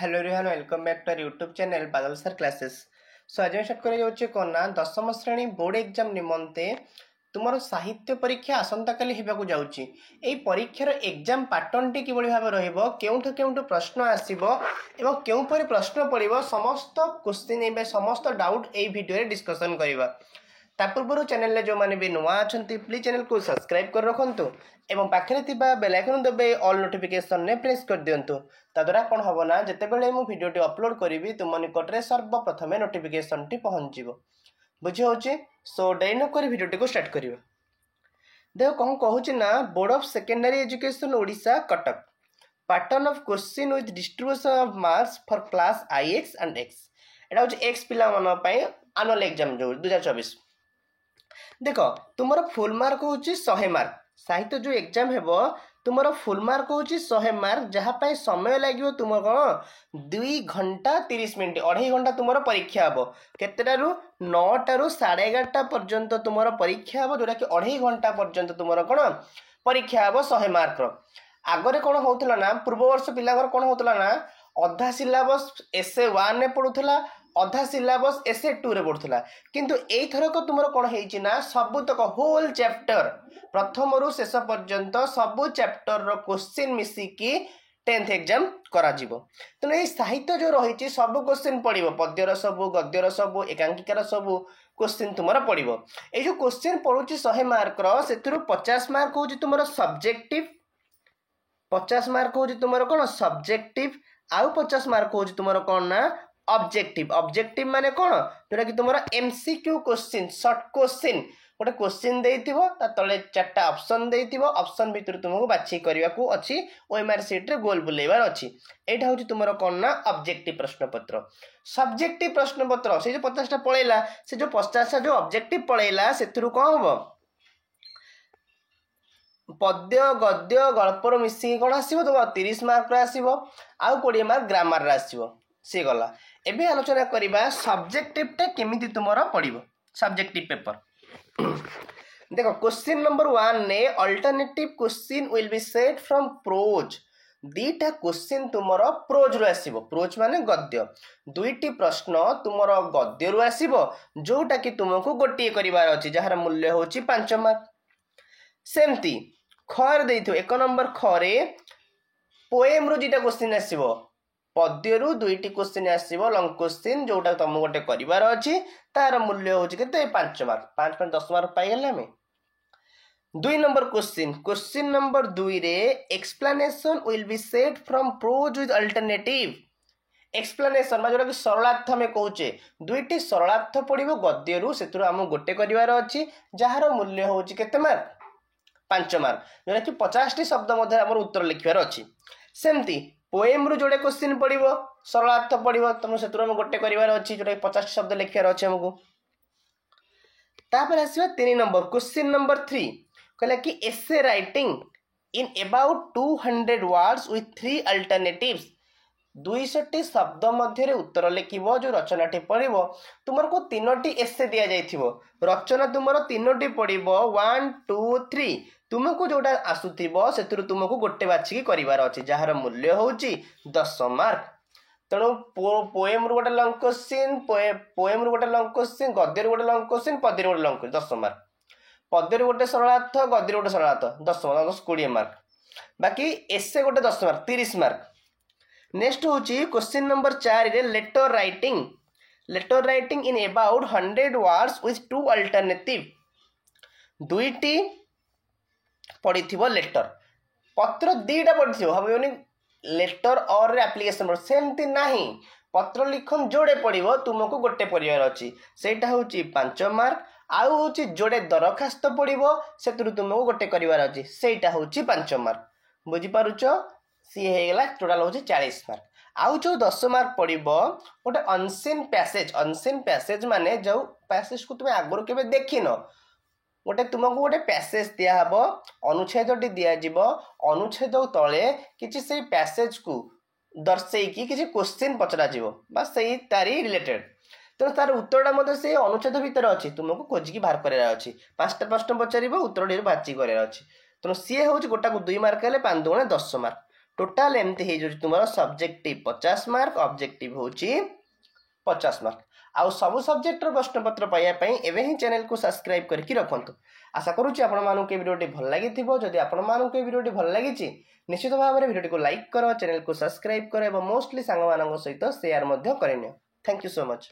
Hello everyone welcome back to our YouTube channel Badal sir classes. So आज start कर कौन ना दशम श्रेणी बोर्ड एग्जाम निमंते तुम साहित्य परीक्षा आसंता काली होगा जाऊँगी। यही परीक्षार एग्जाम पैटर्न टी किभली भाव रौठु केउठु प्रश्न आसो एवं केउपर प्रश्न पड़ो समस्त क्वेश्चन समस्त डाउट यही वीडियो डिस्कसन करवा। पूर्व चैनल जो मैंने भी नुआ अच्छा प्लीज चैनल को सब्सक्राइब कर रखु एवं पाखे बेल आइकन दबे ऑल नोटिफिकेशन ने प्रेस कर दिंतु। ताद्वारा कौन हम ना जितेबाला मुझे भिडियो अपलोड करी तुम निकट में सर्वप्रथमे नोटिफिकेशन टी पहुँच बुझी हो। सो डेरी नक भिडियो को स्टार्ट करवा। देख कौन कहूँ ना board of secondary education Odisha Cuttack pattern of question with distribution of marks for class IX and X एटा हूँ एक्स पिला एनुअल एग्जाम जो 2024। देख तुम फुल मार्क हूँ 100 मार्क साहित्य जो एग्जाम हेबो तुम फुल मार्क हूँ 100 मार्क जहाँ समय लगे तुम कौन 2 घंटा 30 मिनिट 2.5 घंटा तुम परीक्षा हम केतु 9टारू 11:30 पर्यंत तुम परीक्षा हम जोटा कि 2.5 घंटा पर्यंत तुम कौन परीक्षा हम 100 मार्क आगरे कौन होता ना पूर्व वर्ष पिला कौन होता ना अधा सिलेबस essay 1 ने पड़ूला अधा सिलेबस essay 2 रे पड़ूला किंतु एथरक तुम कौन है सबुतक होल चैप्टर प्रथम रु शेष पर्यंत सबु चैप्टर रो क्वेश्चन मिसिकी 10th एग्जाम करा जीवो। तेणु ये साहित्य जो रही सब क्वेश्चन पड़ो पद्यर सबू गद्यर सबू एकांकिकार सबू क्वेश्चन तुम पड़ो। ये जो क्वेश्चन पड़ू 100 मार्क से 50 मार्क हूँ तुम सब्जेक्टिव 50 मार्क हूँ तुम कौन सब्जेक्टिव आउ 50 मार्क हूँ तुम कौन ना ऑब्जेक्टिव। ऑब्जेक्टिव माने कौन जोटा कि तुम MCQ क्वेश्चन शॉर्ट क्वेश्चन गोटे क्वेश्चन देइथिबो ता तले 4टा ऑप्शन देइथिबो ऑप्शन भितर तुमको बाछि करिया को अछि ओएमआर शीट रे गोल बुलेबार अछि। एटा होछि तुमरो कोन ना ऑब्जेक्टिव प्रश्न पत्र। सब्जेक्टिव प्रश्न पत्र से जो 50टा पळेला से जो 50टा जो ऑब्जेक्टिव पळेला सेथुरु कोन होबो पद्य गद्य गल्पर मिसी कोन आसीबो तो 30 मार्क रे आसीबो आउ 20 मार्क ग्रामर रे आसीबो से गला। एबे आलोचना करिबा सब्जेक्टिव टा केमिति तुमरो पड़िबो सब्जेक्टिव पेपर। देख क्वेश्चन नंबर 1 ने alternative question will be set from prose दीटा क्वेश्चन तुमर प्रोज रु आसीबो प्रोज माने गद्य दुईटी प्रश्न तुमर गद्य रु आसीबो जोटा कि तुमको गोटिए करिवार अछि जहार मूल्य होछि 5 मार्क। सेमती खर देइथो 1 नंबर खरे पोएम रु दीटा क्वेश्चन आसीबो पद्य रु दुईटी क्वेश्चन आसीबो लॉन्ग क्वेश्चन जोटा तुम गोटे करिवार अछि तार मूल्य होछि केते 5 मार्क 5 5 10 मार्क पाई गेले हमें। 2 नंबर क्वेश्चन नंबर 2 रे explanation will be set from prose with alternative explanation जोटा कि सरलार्थ में कहूचे दुईटी सरलार्थ पड़िबो गद्य रु सेतुर हम गोटे करिवार अछि जहार मूल्य होछि केते मार्क 5 मार्क जोटा कि 50 टी शब्द मध्ये हमर उत्तर लिखिवार अछि। सेमती पोएम रु जोड़े क्वेश्चन पड़िबो सरलार्थ पड़िबो तुम सेतुर हम गोटे करिवार अछि जोटा कि 50 शब्द लिखिवार अछि हमको। तापर आसीबा 3 नंबर क्वेश्चन नंबर 3 कहला कि essay writing in about 200 words with 3 alternatives 200 T शब्द मध्य उत्तर लिखिबो जो रचनाटी पड़िबो तुमर को 3टी एसे दिया जाइथिबो रचना तुमर 3टी पड़िबो 1 2 3 तुमको जोटा आसुथिबो सेतुरु तुमको गोटे बाछिकी करिवार अछि जहार मूल्य होउची 10 मार्क। तेणु पोएम रु गोटे लॉन्ग क्वेश्चन पोएम रु गोटे लॉन्ग क्वेश्चन गद्य रु गोटे लॉन्ग क्वेश्चन पद्य रु गोटे लॉन्ग क्वेश्चन 10 मार्क पद्य रु गोटे सरलार्थ गद्य रु गोटे सरलार्थ 10 10 20 मार्क बाकी एसे गोटे 10 मार्क 30 मार्क। नेक्स्ट होची क्वेश्चन नंबर 4 रे letter writing in about 100 words with 2 alternative दुईटी पड़िथिबो लेटर पत्र दीटा पड़िथिबो भाबोनी लेटर और एप्लिकेशन सेमती नाही पत्र लिखन जोड़े पड़िबो तुमको गोटे परिवार अछि सेटा होची 5 मार्क आउ होची जोड़े दरखास्त पड़िबो सेतुरु तुमको गोटे करिवार अछि सेटा होची 5 मार्क। बुझी पारुचो सी हे गेला टोटल होची 40 मार्क। आउ जो 10 मार्क पड़िबो गोटे अनसीन पैसेज माने जो पैसेज को तुम आगरो केबे देखिनो गोटे तुमको गोटे पैसेज दिया हबो अनुच्छेदटी दिया जिवो अनुच्छेद तले किछि सेही पैसेज को दर्शई कि किछि क्वेश्चन पचरा जिवो बा सेही तारी रिलेटेड तो तार उत्तरटा मते से अनुच्छेद भीतर अछि तुमको खोजी की बाहर करेरा अछि 5टा प्रश्न पचारिबो उत्तर ढेर बाची करेरा अछि तो सी होउछि गोटा को 2 मार्क हेले 5 दुणे 10 मार्क टोटाल एमती हो तुम सब्जेक्टिव 50 मार्क ऑब्जेक्टिव हूँ 50 मार्क आउ सब सब्जेक्ट प्रश्न पत्र पाइबापी एवं ही चैनल को सब्सक्राइब करके रखु आशा करुँच आपण भिडियोटी भल लगी जदि आपण भिडियोटी भल लगी निश्चित भाव में भिडियोटी को लाइक कर चैनल को सब्सक्राइब कर मोस्टली सांग सहित शेयर कर थैंक यू सो मच।